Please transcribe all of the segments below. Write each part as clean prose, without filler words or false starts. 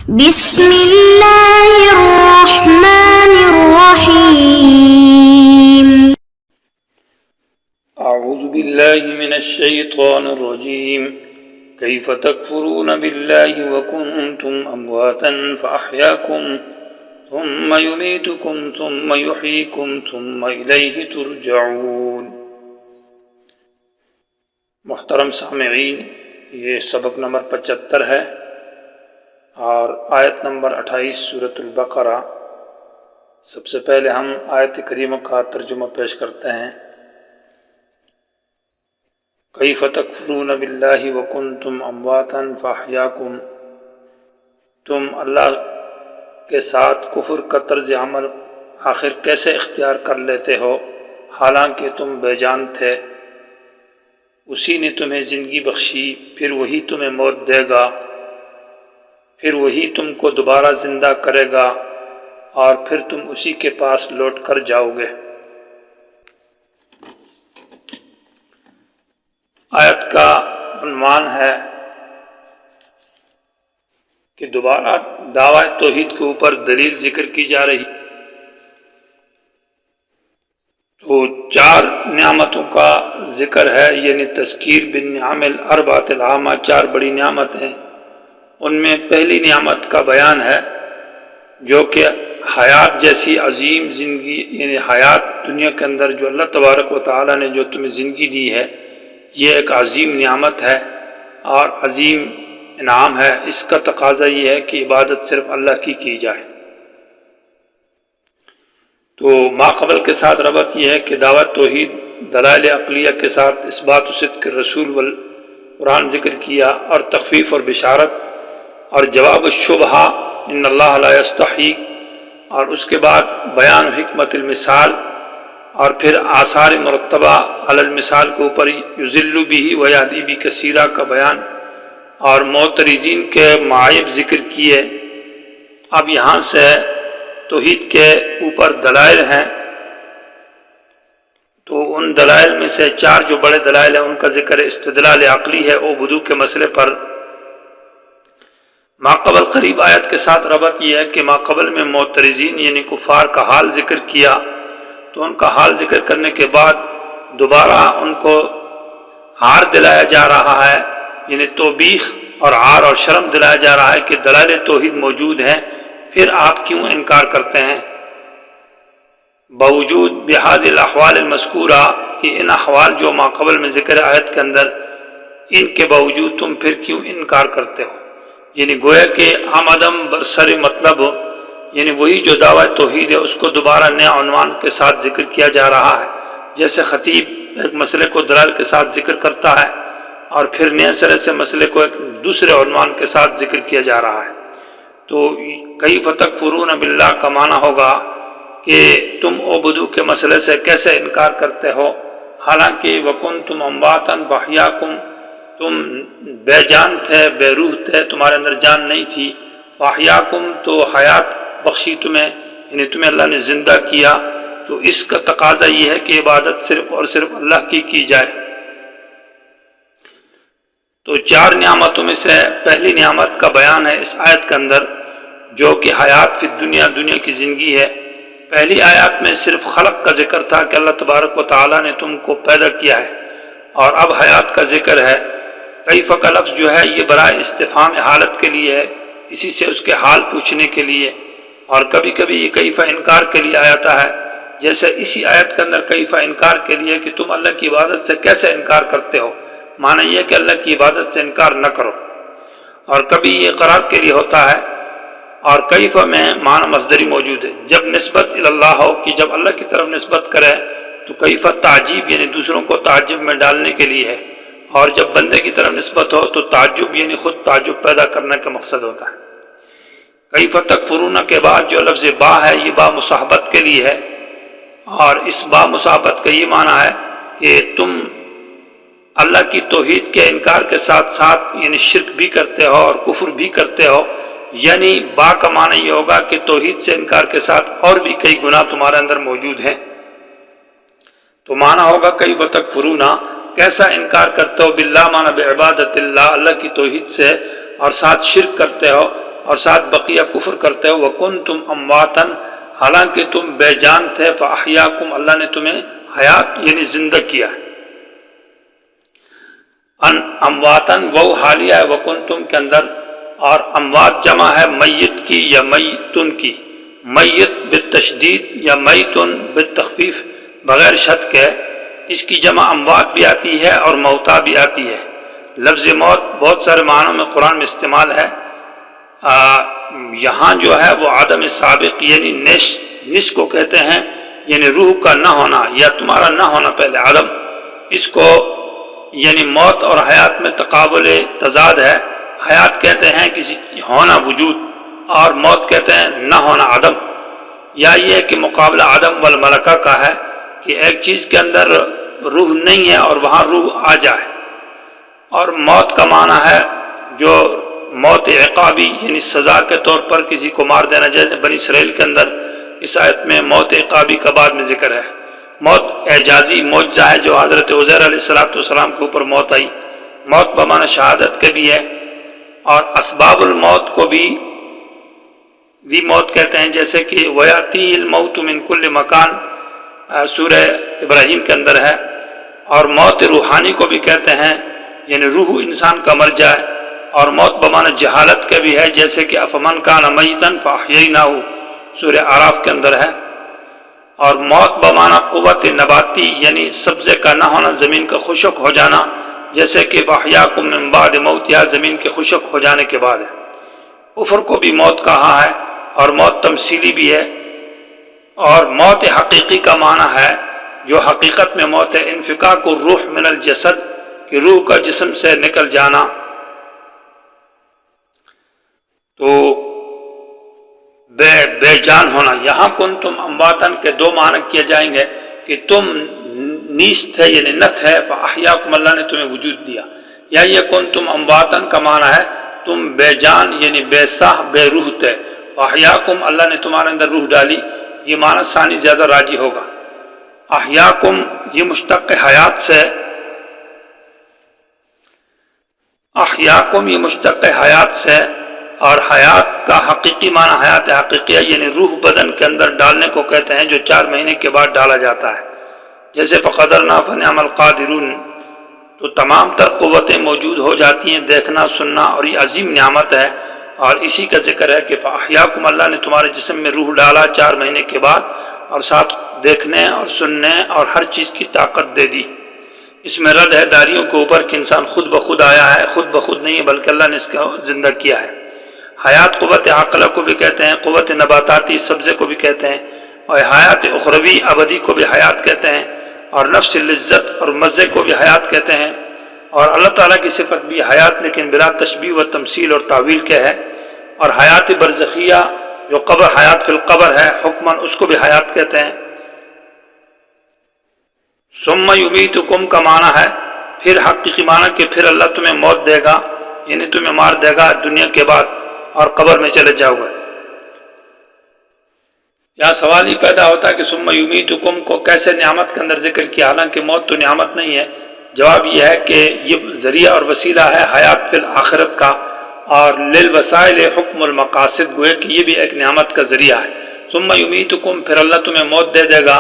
بسم اللہ الرحمن الرحیم اعوذ باللہ من الشیطان الرجیم کیف تکفرون باللہ وکنتم امواتا فاحیاکم ثم یمیتکم ثم یحییکم ثم الیہ ترجعون۔ محترم سامعین، یہ سبق نمبر 75 ہے اور آیت نمبر 28 سورۃ البقرہ۔ سب سے پہلے ہم آیت کریمہ کا ترجمہ پیش کرتے ہیں۔ کیف تکفرون باللہ وکنتم امواتا فاحیاکم، تم اللہ کے ساتھ کفر کا طرز عمل آخر کیسے اختیار کر لیتے ہو حالانکہ تم بے جان تھے؟ اسی نے تمہیں زندگی بخشی، پھر وہی تمہیں موت دے گا، پھر وہی تم کو دوبارہ زندہ کرے گا اور پھر تم اسی کے پاس لوٹ کر جاؤ گے۔ آیت کا عنوان ہے کہ دوبارہ دعوی توحید کے اوپر دلیل ذکر کی جا رہی۔ تو 4 نعمتوں کا ذکر ہے، یعنی تذکیر بالنعم الاربعۃ العامہ، 4 بڑی نعمتیں۔ ان میں پہلی نعمت کا بیان ہے جو کہ حیات جیسی عظیم زندگی، یعنی حیات دنیا کے اندر جو اللہ تبارک و تعالیٰ نے جو تمہیں زندگی دی ہے، یہ ایک عظیم نعمت ہے اور عظیم انعام ہے۔ اس کا تقاضا یہ ہے کہ عبادت صرف اللہ کی جائے۔ تو ما قبل کے ساتھ ربط یہ ہے کہ دعوت توحید دلائل عقلیہ کے ساتھ اثبات و صدق الرسول والقرآن ذکر کیا، اور تخفیف اور بشارت اور جواب الشبہہ ان اللہ لا یستحی، اور اس کے بعد بیان حکمت المثال، اور پھر آثار مرتبہ علی المثال کے اوپر یضل بہ ویہدی بہ کثیرہ کا بیان، اور معترضین کے معائب ذکر کیے۔ اب یہاں سے توحید کے اوپر دلائل ہیں، تو ان دلائل میں سے 4 جو بڑے دلائل ہیں ان کا ذکر استدلال عقلی ہے عبودو کے مسئلے پر۔ ماقبل قریب آیت کے ساتھ ربط یہ ہے کہ ماقبل میں معترضین یعنی کفار کا حال ذکر کیا، تو ان کا حال ذکر کرنے کے بعد دوبارہ ان کو عار دلایا جا رہا ہے، یعنی توبیخ اور عار اور شرم دلایا جا رہا ہے کہ دلائل توحید موجود ہیں، پھر آپ کیوں انکار کرتے ہیں؟ باوجود بہذه الاحوال المذکورہ، کہ ان احوال جو ماقبل میں ذکر آیت کے اندر، ان کے باوجود تم پھر کیوں انکار کرتے ہو؟ یعنی گویا کہ آمدم برسر مطلب، یعنی وہی جو دعوی توحید ہے اس کو دوبارہ نیا عنوان کے ساتھ ذکر کیا جا رہا ہے، جیسے خطیب ایک مسئلے کو دلائل کے ساتھ ذکر کرتا ہے اور پھر نئے سرے سے مسئلے کو ایک دوسرے عنوان کے ساتھ ذکر کیا جا رہا ہے۔ تو کیف تکفرون باللہ کا معنی ہوگا کہ تم عبودو کے مسئلے سے کیسے انکار کرتے ہو حالانکہ وکنتم امواتا فاحیاکم، تم بے جان تھے، بے روح تھے، تمہارے اندر جان نہیں تھی۔ فاحیاکم تو حیات بخشی تمہیں، یعنی تمہیں اللہ نے زندہ کیا۔ تو اس کا تقاضا یہ ہے کہ عبادت صرف اور صرف اللہ کی جائے۔ تو 4 نعمتوں میں سے پہلی نعمت کا بیان ہے اس آیت کے اندر، جو کہ حیات فی الدنیا، دنیا کی زندگی ہے۔ پہلی آیات میں صرف خلق کا ذکر تھا کہ اللہ تبارک و تعالیٰ نے تم کو پیدا کیا ہے، اور اب حیات کا ذکر ہے۔ کیف کا لفظ جو ہے یہ برائے استفہام حالت کے لیے ہے، کسی سے اس کے حال پوچھنے کے لیے، اور کبھی کبھی یہ کیف انکار کے لیے آتا ہے، جیسے اسی آیت کے اندر کیف انکار کے لیے کہ تم اللہ کی عبادت سے کیسے انکار کرتے ہو، معنی یہ کہ اللہ کی عبادت سے انکار نہ کرو۔ اور کبھی یہ قرار کے لیے ہوتا ہے، اور کیف میں معنی مصدری موجود ہے، جب نسبت اللہ ہو کہ جب اللہ کی طرف نسبت کرے تو کیف تعجیب یعنی دوسروں کو تعجب میں ڈالنے کے لیے ہے، اور جب بندے کی طرف نسبت ہو تو تعجب یعنی خود تعجب پیدا کرنے کا مقصد ہوتا ہے۔ کیف تکفرون کے بعد جو لفظ با ہے یہ با مصاحبت کے لیے ہے، اور اس با مصاحبت کا یہ معنی ہے کہ تم اللہ کی توحید کے انکار کے ساتھ ساتھ یعنی شرک بھی کرتے ہو اور کفر بھی کرتے ہو، یعنی با کا معنی یہ ہوگا کہ توحید سے انکار کے ساتھ اور بھی کئی گناہ تمہارے اندر موجود ہیں۔ تو معنی ہوگا کیف تکفرون، کیسا انکار کرتے ہو، باللہ معنی بعبادت اللہ، اللہ کی توحید سے، اور ساتھ شرک کرتے ہو، اور ساتھ بقیہ کفر کرتے ہو، وَكُنْتُمْ أَمْوَاتًا، حالانکہ تم بے جان تھے، فَأَحْيَاكُمْ، اللہ نے تمہیں حیات یعنی زندہ کیا ہے۔ امواتن وہ حالیہ ہے وکنتم کے اندر، اور اموات جمع ہے میت کی یا میتن کی، میت بالتشدید یا میتن بالتخفیف بغیر شد کے، اس کی جمع اموات بھی آتی ہے اور موتا بھی آتی ہے۔ لفظ موت بہت سارے معنوں میں قرآن میں استعمال ہے، یہاں جو ہے وہ عدم سابق یعنی نش کو کہتے ہیں، یعنی روح کا نہ ہونا یا تمہارا نہ ہونا پہلے عدم، اس کو یعنی موت اور حیات میں تقابل تضاد ہے۔ حیات کہتے ہیں کسی ہونا وجود، اور موت کہتے ہیں نہ ہونا عدم، یا یہ کہ مقابلہ عدم والملکہ کا ہے کہ ایک چیز کے اندر روح نہیں ہے اور وہاں روح آ جائے۔ اور موت کا معنی ہے جو موت عقابی یعنی سزا کے طور پر کسی کو مار دینا، جیسے بنی اسرائیل کے اندر اس آیت میں موت عقابی کا بعد میں ذکر ہے۔ موت اعجازی معجزہ ہے جو حضرت عزیر علیہ السلام کے اوپر موت آئی، موت بمعنی شہادت کے بھی ہے، اور اسباب الموت کو بھی موت کہتے ہیں، جیسے کہ وَيَأْتِيهِ الْمَوْتُ مِنْ كُلِّ مَكَانٍ سورہ ابراہیم کے اندر ہے، اور موت روحانی کو بھی کہتے ہیں یعنی روح انسان کا مر جائے، اور موت بمعنی جہالت کے بھی ہے، جیسے کہ أَفَمَنْ كَانَ مَيِّتًا فَأَحْيَيْنَاهُ سورہ اعراف کے اندر ہے۔ اور موت بمعنی قوت نباتی یعنی سبزے کا نہ ہونا، زمین کا خشک ہو جانا، جیسے کہ وَأَحْيَاكُمْ مِنْ بَعْدِ مَوْتِهَا زمین کے خشک ہو جانے کے بعد ہے۔ کفر کو بھی موت کہا ہے، اور موت تمثیلی بھی ہے، اور موت حقیقی کا معنی ہے جو حقیقت میں موت ہے، انفکاک الروح من الجسد، کہ روح کا جسم سے نکل جانا۔ تو بے جان ہونا، یہاں کنتم امواتن کے دو معنی کیے جائیں گے کہ تم نیست تھے یعنی نہ تھے، فاحیاکم اللہ نے تمہیں وجود دیا، یا یہ کنتم امواتن کا معنی ہے تم بے جان یعنی بے ساہ بے روح تھے، فاحیاکم اللہ نے تمہارے اندر روح ڈالی، یہ معنی ثانی زیادہ راجی ہوگا۔ احیاکم یہ مشتق حیات سے، احیاکم یہ مشتق حیات سے، اور حیات کا حقیقی معنی حیات حقیقیہ یعنی روح بدن کے اندر ڈالنے کو کہتے ہیں، جو 4 مہینے کے بعد ڈالا جاتا ہے، جیسے فقدرنا فنعم القادرون۔ تو تمام تر قوتیں موجود ہو جاتی ہیں، دیکھنا سننا، اور یہ عظیم نعمت ہے، اور اسی کا ذکر ہے کہ فاحیاکم اللہ نے تمہارے جسم میں روح ڈالا 4 مہینے کے بعد، اور ساتھ دیکھنے اور سننے اور ہر چیز کی طاقت دے دی۔ اس میں رد ہے داریوں کے اوپر کہ انسان خود بخود آیا ہے، خود بخود نہیں ہے بلکہ اللہ نے اس کو زندہ کیا ہے۔ حیات قوت عقلہ کو بھی کہتے ہیں، قوت نباتاتی سبزے کو بھی کہتے ہیں، اور حیات اخروی ابدی کو بھی حیات کہتے ہیں، اور نفس لذت اور مزے کو بھی حیات کہتے ہیں۔ اور اللہ تعالیٰ کی صفت بھی حیات لیکن بلا تشبیہ و تمثیل اور تعویل کے ہے۔ اور حیات برزخیہ جو قبر حیات فی القبر ہے حکماً، اس کو بھی حیات کہتے ہیں۔ ثم یمیتکم کا معنی ہے پھر حقیقی معنی کہ پھر اللہ تمہیں موت دے گا، یعنی تمہیں مار دے گا دنیا کے بعد اور قبر میں چلے جاؤ گے۔ یہاں سوال ہی پیدا ہوتا ہے کہ ثم یمیتکم کو کیسے نعمت کے اندر ذکر کیا، حالانکہ موت تو نعمت نہیں ہے۔ جواب یہ ہے کہ یہ ذریعہ اور وسیلہ ہے حیات فی الآخرت کا، اور للوسائل حکم المقاصد، گوئے کہ یہ بھی ایک نعمت کا ذریعہ ہے۔ ثم یمیتکم پھر اللہ تمہیں موت دے دے گا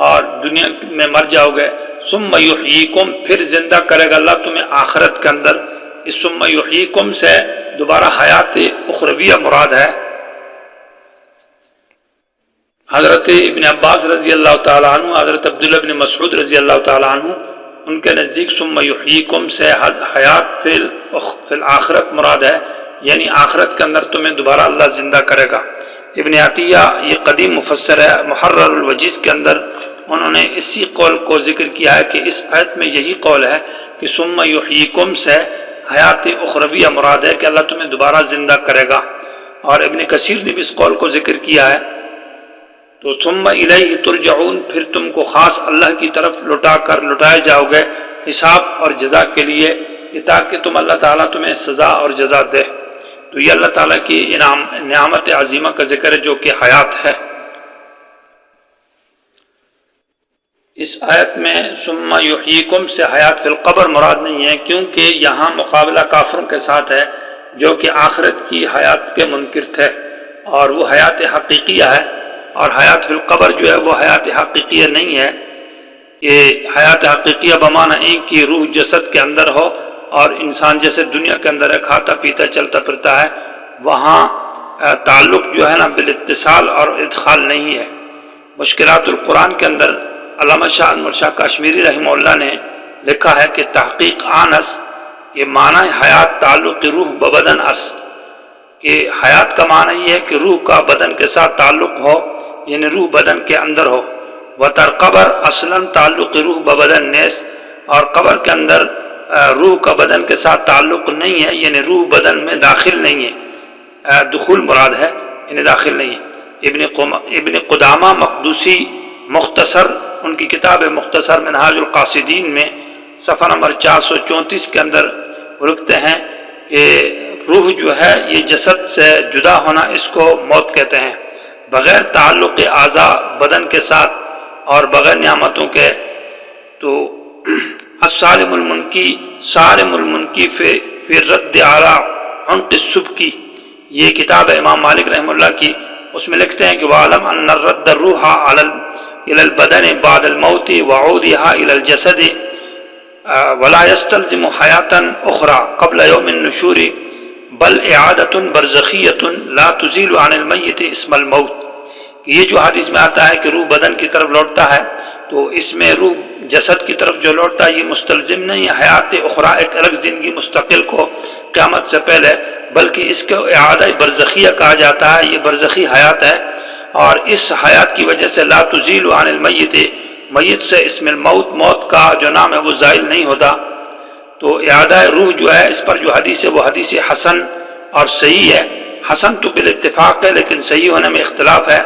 اور دنیا میں مر جاؤ گے۔ ثم یحییکم پھر زندہ کرے گا اللہ تمہیں آخرت کے اندر۔ اس ثم یحییکم سے دوبارہ حیات اخرویہ مراد ہے۔ حضرت ابن عباس رضی اللہ تعالیٰ عنہ، حضرت عبداللہ بن مسعود رضی اللہ تعالیٰ عنہ، ان کے نزدیک ثم یحییکم سے حیات فی الآخرت مراد ہے، یعنی آخرت کے اندر تمہیں دوبارہ اللہ زندہ کرے گا۔ ابن عطیہ یہ قدیم مفسر ہے، محرر الوجیز کے اندر انہوں نے اسی قول کو ذکر کیا ہے کہ اس آیت میں یہی قول ہے کہ ثم یحییکم سے حیات اخرویہ مراد ہے کہ اللہ تمہیں دوبارہ زندہ کرے گا، اور ابن کثیر نے بھی اس قول کو ذکر کیا ہے۔ تو ثم الیہ ترجعون پھر تم کو خاص اللہ کی طرف لٹائے جاؤ گے حساب اور جزا کے لیے، کہ تاکہ تم اللہ تعالیٰ تمہیں سزا اور جزا دے۔ تو یہ اللہ تعالیٰ کی نعمت عظیمہ کا ذکر ہے جو کہ حیات ہے۔ اس آیت میں ثم یحییکم سے حیات فی القبر مراد نہیں ہے، کیونکہ یہاں مقابلہ کافروں کے ساتھ ہے جو کہ آخرت کی حیات کے منکر تھے، اور وہ حیات حقیقیہ ہے، اور حیات فی القبر جو ہے وہ حیات حقیقیہ نہیں ہے کہ حیات حقیقیہ بمعنی ایک کی روح جسد کے اندر ہو اور انسان جیسے دنیا کے اندر ہے، کھاتا پیتا چلتا پھرتا ہے، وہاں تعلق جو ہے نا بالاتصال اور ادخال نہیں ہے۔ مشکلات القرآن کے اندر علامہ شاہ انور شاہ کاشمیری رحمہ اللہ نے لکھا ہے کہ تحقیق آنس یہ معنی حیات تعلق روح ببدن اس، کہ حیات کا معنی یہ ہے کہ روح کا بدن کے ساتھ تعلق ہو، یعنی روح بدن کے اندر ہو۔ وتر قبر اصلاً تعلق روح ببدن نیس، اور قبر کے اندر روح کا بدن کے ساتھ تعلق نہیں ہے، یعنی روح بدن میں داخل نہیں ہے، دخول مراد ہے، یعنی داخل نہیں ہے۔ ابن قدامہ مقدوسی مختصر، ان کی کتاب مختصر منہاج القاصدین میں صفحہ نمبر 434 کے اندر لکھتے ہیں کہ روح جو ہے یہ جسد سے جدا ہونا، اس کو موت کہتے ہیں، بغیر تعلق اعضاء بدن کے ساتھ اور بغیر نعمتوں کے۔ تو السالم المنکی صارم المنکی فی رد علی عنق السبکی، یہ کتاب ہے امام مالک رحمہ اللہ کی، اس میں لکھتے ہیں کہ وَعَلَمْ أَنَّ الرَّدَّ الرُّوحَ إِلَى الْبَدَنِ بَعْدَ الْمَوْتِ وَعُودِهَا إِلَى الْجَسَدِ وَلَا يَسْتَلْزِمُ حَيَاةً أُخْرَى قَبْلَ يَوْمِ النُّشُورِ بل اعادۃ برزخیۃ لا تزیل عن المیت اسم الموت، کہ یہ جو حدیث میں آتا ہے کہ روح بدن کی طرف لوٹتا ہے، تو اس میں روح جسد کی طرف جو لوٹتا ہے یہ مستلزم نہیں ہے حیات اخرى، ایک الگ زندگی مستقل کو قیامت سے پہلے، بلکہ اس کو اعادہ برزخیہ کہا جاتا ہے، یہ برزخی حیات ہے، اور اس حیات کی وجہ سے لا تزیل عن المیت، میت سے اسم الموت، موت کا جو نام ہے وہ زائل نہیں ہوتا۔ تو اعادہ روح جو ہے اس پر جو حدیث ہے وہ حدیث حسن اور صحیح ہے، حسن تو بالاتفاق ہے لیکن صحیح ہونے میں اختلاف ہے۔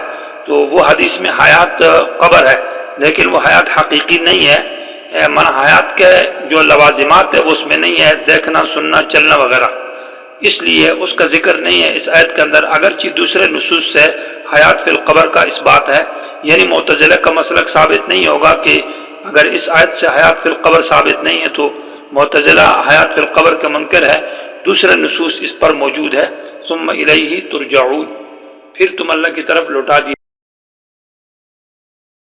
تو وہ حدیث میں حیات قبر ہے لیکن وہ حیات حقیقی نہیں ہے، من حیات کے جو لوازمات ہے وہ اس میں نہیں ہے، دیکھنا سننا چلنا وغیرہ، اس لیے اس کا ذکر نہیں ہے اس آیت کے اندر، اگرچہ دوسرے نصوص سے حیات فی القبر کا اس بات ہے، یعنی معتزلہ کا مسلک ثابت نہیں ہوگا کہ اگر اس آیت سے حیات فی القبر ثابت نہیں ہے تو معتزلہ حیات فی القبر کے منکر ہے، دوسرے نصوص اس پر موجود ہے۔ ثم الیہ ترجعون، پھر تم اللہ کی طرف لوٹا دیے